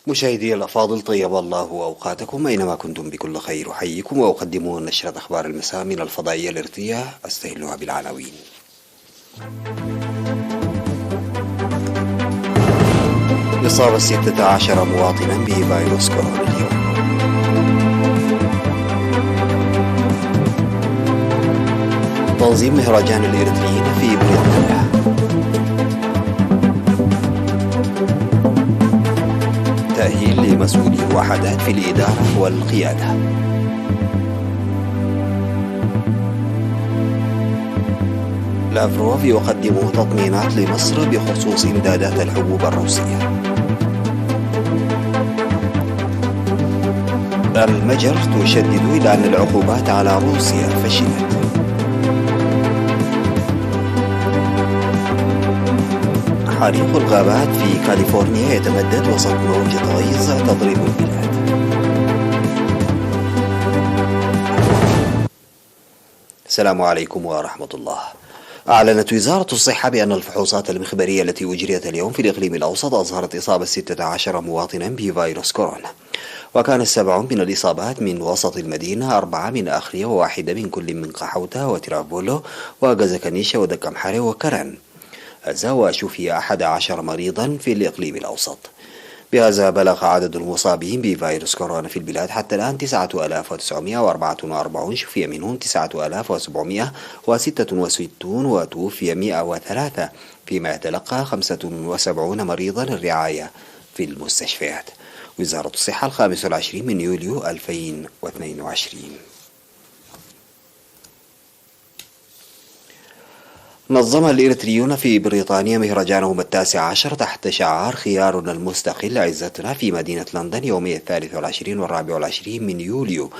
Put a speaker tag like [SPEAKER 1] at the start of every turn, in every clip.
[SPEAKER 1] مشاهدي الأفاضل، طيب الله أوقاتكم أينما كنتم بكل خير. أحييكم وأقدم نشرة أخبار المساء من الفضائية الإرثية، أستهلها بالعناوين. إصابة 16 مواطنا بفيروس كورونا اليوم. تنظيم مهرجان الإريتريين في بريطانيا. تأهيل لمسؤولي الوحدات في الإدارة والقيادة. لافروف يقدم تطمينات لمصر بخصوص إمدادات الحبوب الروسية. المجر تشدد إلى أن العقوبات على روسيا فشلت. حريق الغابات في كاليفورنيا يتمدد وسط موجة غيظ تضرب البلاد. السلام عليكم ورحمة الله. أعلنت وزارة الصحة بأن الفحوصات المخبرية التي أجريت اليوم في الإقليم الأوسط أظهرت إصابة 16 مواطنا بفيروس كورونا، وكان 7 من الإصابات من وسط المدينة، 4 من آخرية، وواحدة من كل من قحوتة وترافولو وغزكنيشة ودكمحرة وكرن. وشفي 11 مريضا في الإقليم الأوسط. بهذا بلغ عدد المصابين بفيروس كورونا في البلاد حتى الآن 9944، شفي منهم 9766 وتوفي 103، فيما يتلقى 75 مريضا الرعاية في المستشفيات. وزارة الصحة 25 من يوليو 2022. نظم الإريتريون في بريطانيا مهرجانهم 19 تحت شعار خيارنا المستقل عزتنا في مدينة لندن يومي 23 و 24 من يوليو.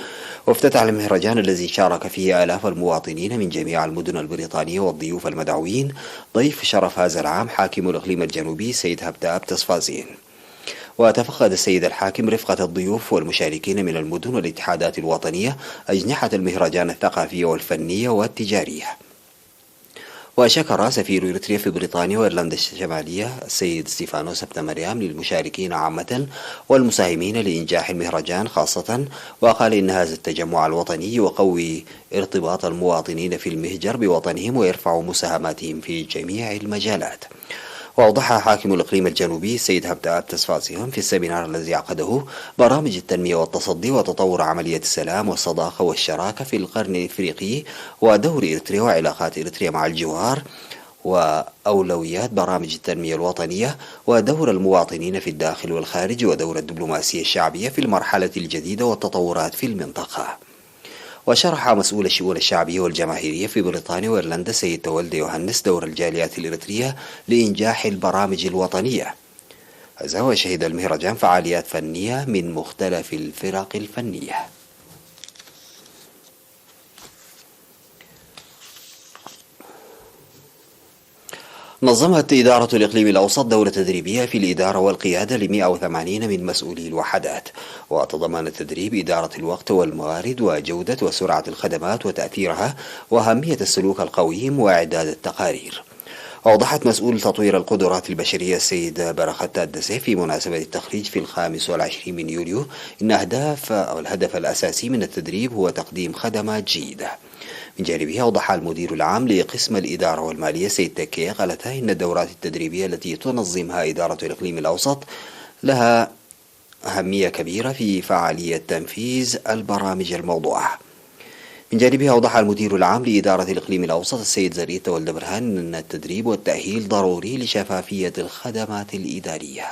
[SPEAKER 1] وافتتح المهرجان الذي شارك فيه آلاف المواطنين من جميع المدن البريطانية والضيوف المدعوين ضيف شرف هذا العام حاكم الإقليم الجنوبي سيد هبتاب تصفازين. وتفقد السيد الحاكم رفقة الضيوف والمشاركين من المدن والاتحادات الوطنية أجنحة المهرجان الثقافية والفنية والتجارية. وشكر سفير إريتريا في بريطانيا وإيرلندا الشمالية السيد ستيفانوس مريم للمشاركين عامة والمساهمين لإنجاح المهرجان خاصة، وقال إن هذا التجمع الوطني يقوي ارتباط المواطنين في المهجر بوطنهم ويرفع مساهماتهم في جميع المجالات. وأوضح حاكم الإقليم الجنوبي السيد هبتاب تصفازيهم في السيمينار الذي عقده برامج التنمية والتصدي وتطور عملية السلام والصداقة والشراكة في القرن الإفريقي ودور إريتريا وعلاقات إريتريا مع الجوار وأولويات برامج التنمية الوطنية ودور المواطنين في الداخل والخارج ودور الدبلوماسية الشعبية في المرحلة الجديدة والتطورات في المنطقة. وشرح مسؤول الشؤون الشعبية والجماهيرية في بريطانيا وإيرلندا سيد تولد يوهنس دور الجاليات الإريترية لإنجاح البرامج الوطنية. هذا وشهد المهرجان فعاليات فنية من مختلف الفرق الفنية. نظمت إدارة الإقليم الأوسط دورة تدريبية في الإدارة والقيادة ل180 من مسؤولي الوحدات، وتضمن التدريب إدارة الوقت والموارد وجودة وسرعة الخدمات وتأثيرها وأهمية السلوك القويم وإعداد التقارير. أوضحت مسؤول تطوير القدرات البشرية السيد برخت الدسي في مناسبة التخريج في 25 من يوليو إن الهدف الأساسي من التدريب هو تقديم خدمات جيدة. من جانبه أوضح المدير العام لقسم الإدارة والمالية سيد تكي قالت إن الدورات التدريبية التي تنظمها إدارة الإقليم الأوسط لها أهمية كبيرة في فعالية تنفيذ البرامج الموضوعة. من جانبه أوضح المدير العام لإدارة الإقليم الأوسط السيد زريت ولد برهان أن التدريب والتأهيل ضروري لشفافية الخدمات الإدارية.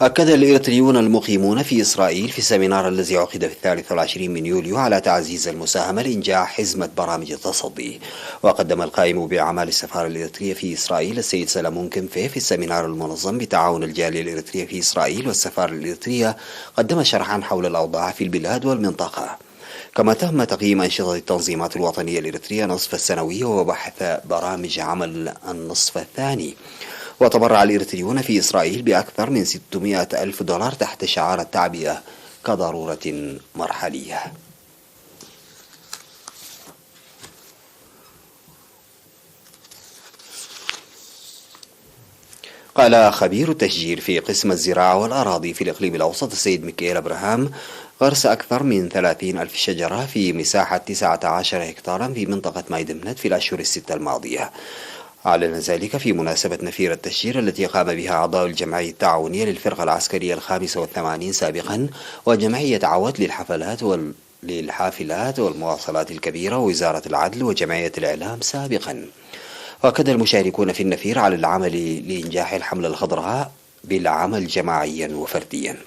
[SPEAKER 1] أكد الإريتريون المقيمون في إسرائيل في السيمينار الذي عقد في 23 من يوليو على تعزيز المساهمة لإنجاح حزمة برامج التصدي. وقدم القائم بأعمال السفارة الإريترية في إسرائيل السيد سلمون كمفي في السيمينار المنظم بتعاون الجالية الإريترية في إسرائيل والسفارة الإريترية قدم شرحا حول الأوضاع في البلاد والمنطقة. كما تم تقييم أنشطة التنظيمات الوطنية الإريترية نصف السنوية وبحث برامج عمل النصف الثاني. وتبرع الإريتريون في إسرائيل بأكثر من 600 ألف دولار تحت شعار التعبئة كضرورة مرحلية. قال خبير التشجير في قسم الزراعة والأراضي في الإقليم الأوسط السيد ميكائيل أبراهام غرس أكثر من 30 ألف شجرة في مساحة 19 هكتارا في منطقة مايدمنت في الأشهر الستة الماضية. أعلن ذلك في مناسبة نفير التشجير التي قام بها أعضاء الجمعية التعاونية للفرقة العسكرية 85 سابقا وجمعية عوت للحافلات والمواصلات الكبيرة ووزارة العدل وجمعية الإعلام سابقا. وأكد المشاركون في النفير على العمل لإنجاح الحملة الخضراء بالعمل جماعيا وفرديا.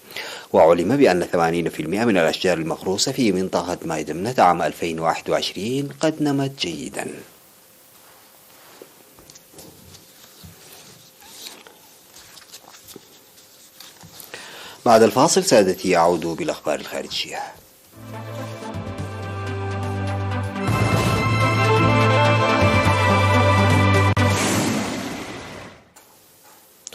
[SPEAKER 1] وعلم بأن 80% من الأشجار المغروسة في منطقة مايدمنت عام 2021 قد نمت جيدا. بعد الفاصل سادتي أعود بالأخبار الخارجية.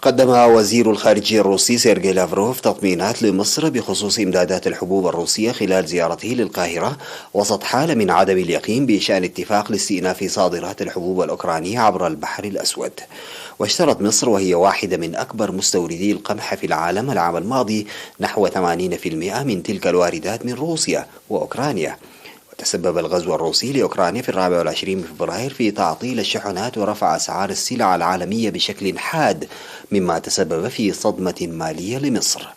[SPEAKER 1] قدم وزير الخارجية الروسي سيرجي لافروف تطمينات لمصر بخصوص إمدادات الحبوب الروسية خلال زيارته للقاهرة وسط حالة من عدم اليقين بشأن اتفاق لاستئناف صادرات الحبوب الأوكرانية عبر البحر الأسود. واشترت مصر وهي واحدة من أكبر مستوردي القمح في العالم العام الماضي نحو 80% من تلك الواردات من روسيا وأوكرانيا. تسبب الغزو الروسي لأوكرانيا في 24 فبراير في تعطيل الشحنات ورفع أسعار السلع العالمية بشكل حاد مما تسبب في صدمة مالية لمصر.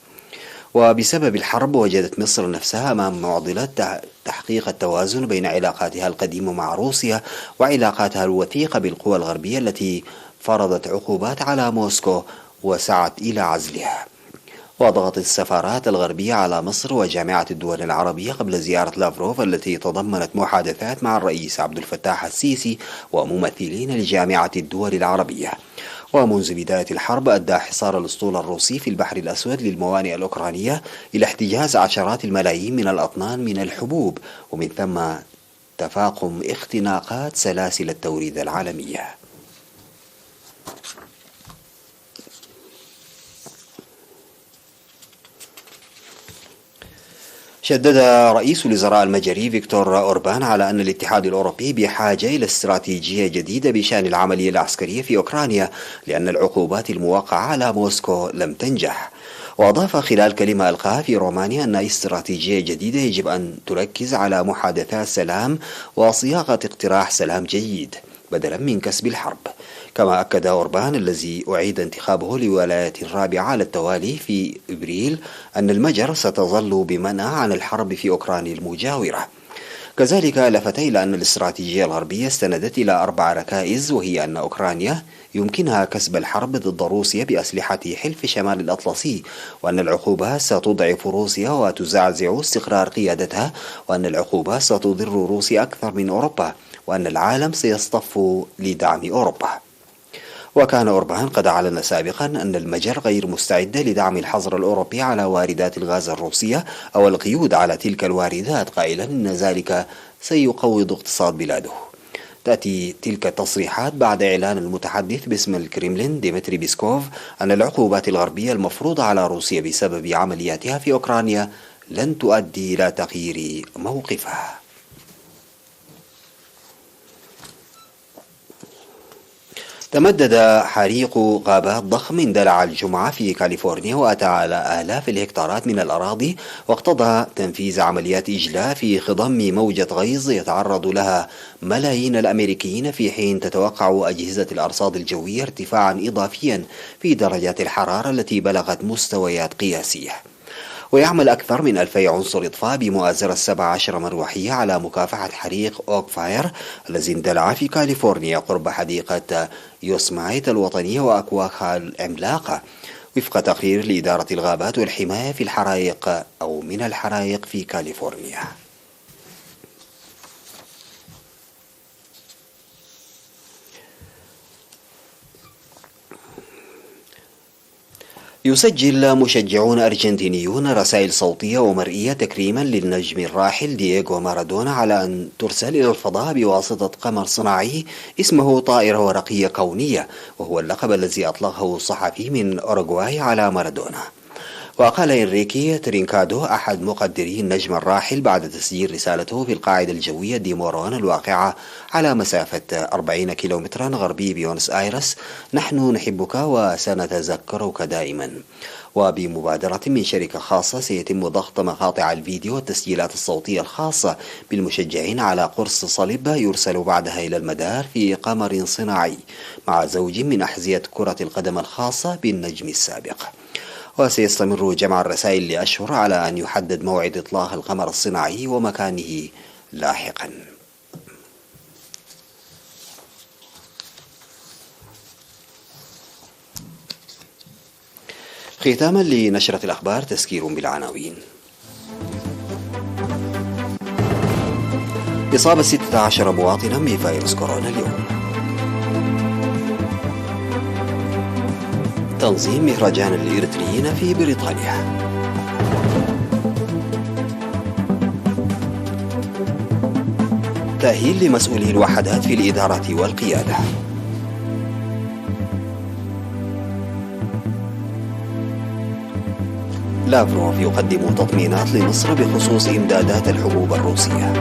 [SPEAKER 1] وبسبب الحرب وجدت مصر نفسها أمام معضلة تحقيق التوازن بين علاقاتها القديمة مع روسيا وعلاقاتها الوثيقة بالقوى الغربية التي فرضت عقوبات على موسكو وسعت إلى عزلها. وضغط السفارات الغربية على مصر وجامعة الدول العربية قبل زيارة لافروف التي تضمنت محادثات مع الرئيس عبد الفتاح السيسي وممثلين لجامعة الدول العربية. ومنذ بداية الحرب أدى حصار الأسطول الروسي في البحر الأسود للموانئ الأوكرانية إلى احتجاز عشرات الملايين من الأطنان من الحبوب ومن ثم تفاقم اختناقات سلاسل التوريد العالمية. شدد رئيس الوزراء المجري فيكتور أوربان على أن الاتحاد الأوروبي بحاجة إلى استراتيجية جديدة بشأن العملية العسكرية في أوكرانيا لأن العقوبات الموقعة على موسكو لم تنجح. وأضاف خلال كلمة ألقاها في رومانيا أن استراتيجية جديدة يجب أن تركز على محادثات سلام وصياغة اقتراح سلام جيد بدلا من كسب الحرب. كما أكد أوربان الذي أعيد انتخابه لولاية رابعة على التوالي في إبريل أن المجر ستظل بمنع عن الحرب في أوكرانيا المجاورة. كذلك لفت إلى أن الاستراتيجية الغربية استندت إلى 4 ركائز، وهي أن أوكرانيا يمكنها كسب الحرب ضد روسيا بأسلحة حلف شمال الأطلسي، وأن العقوبات ستضعف روسيا وتزعزع استقرار قيادتها، وأن العقوبات ستضر روسيا أكثر من أوروبا، وأن العالم سيصطف لدعم أوروبا. وكان أوربان قد أعلن سابقا أن المجر غير مستعدة لدعم الحظر الأوروبي على واردات الغاز الروسية أو القيود على تلك الواردات، قائلا أن ذلك سيقوض اقتصاد بلاده. تأتي تلك التصريحات بعد إعلان المتحدث باسم الكريملين ديمتري بيسكوف أن العقوبات الغربية المفروضة على روسيا بسبب عملياتها في أوكرانيا لن تؤدي إلى تغيير موقفها. تمدد حريق غابات ضخم اندلع الجمعة في كاليفورنيا وأتى على آلاف الهكتارات من الأراضي، واقتضى تنفيذ عمليات إجلاء في خضم موجة غيظ يتعرض لها ملايين الأمريكيين، في حين تتوقع أجهزة الأرصاد الجوية ارتفاعا إضافيا في درجات الحرارة التي بلغت مستويات قياسية. ويعمل أكثر من 2000 عنصر إطفاء بمؤازرة 17 مروحية على مكافحة حريق أوك فاير الذي اندلع في كاليفورنيا قرب حديقة يوسمايت الوطنية وأكواخها العملاقة، وفق تقرير لإدارة الغابات والحماية في الحرائق أو من الحرائق في كاليفورنيا. يسجل مشجعون أرجنتينيون رسائل صوتية ومرئية تكريما للنجم الراحل دييغو مارادونا على أن ترسل إلى الفضاء بواسطة قمر صناعي اسمه طائرة ورقية كونية، وهو اللقب الذي أطلقه الصحفي من أوروغواي على مارادونا. وقال إنريكي ترينكادو أحد مقدري النجم الراحل بعد تسجيل رسالته في القاعدة الجوية ديمورون الواقعة على مسافة 40 كيلومترا غربي بيونس آيرس: نحن نحبك وسنتذكرك دائما. وبمبادرة من شركة خاصة سيتم ضغط مقاطع الفيديو والتسجيلات الصوتية الخاصة بالمشجعين على قرص صليب يرسل بعدها إلى المدار في قمر صناعي مع زوج من أحذية كرة القدم الخاصة بالنجم السابق. وسيستمر جمع الرسائل لأشهر على أن يحدد موعد إطلاق القمر الصناعي ومكانه لاحقا. ختاما لنشرة الأخبار تذكير بالعناوين. إصابة 16 مواطنا بفيروس كورونا اليوم. تنظيم مهرجان الإريتريين في بريطانيا. تأهيل لمسؤولي الوحدات في الإدارة والقيادة. لافروف يقدم تطمينات لمصر بخصوص إمدادات الحبوب الروسية.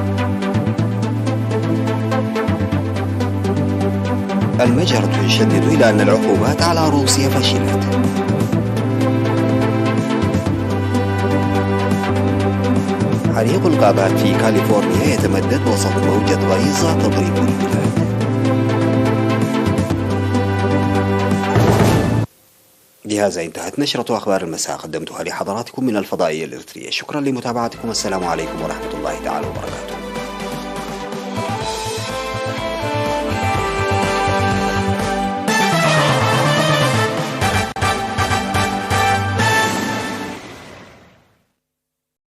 [SPEAKER 1] المجرة يشدد إلى أن العقوبات على روسيا فشلت. حريق الغابات في كاليفورنيا يتمدد وسط موجة غيظ تضرب البلاد. بهذا انتهت نشرة أخبار المساء، قدمتها لحضراتكم من الفضائية الإريترية. شكرا لمتابعتكم، والسلام عليكم ورحمة الله تعالى وبركاته.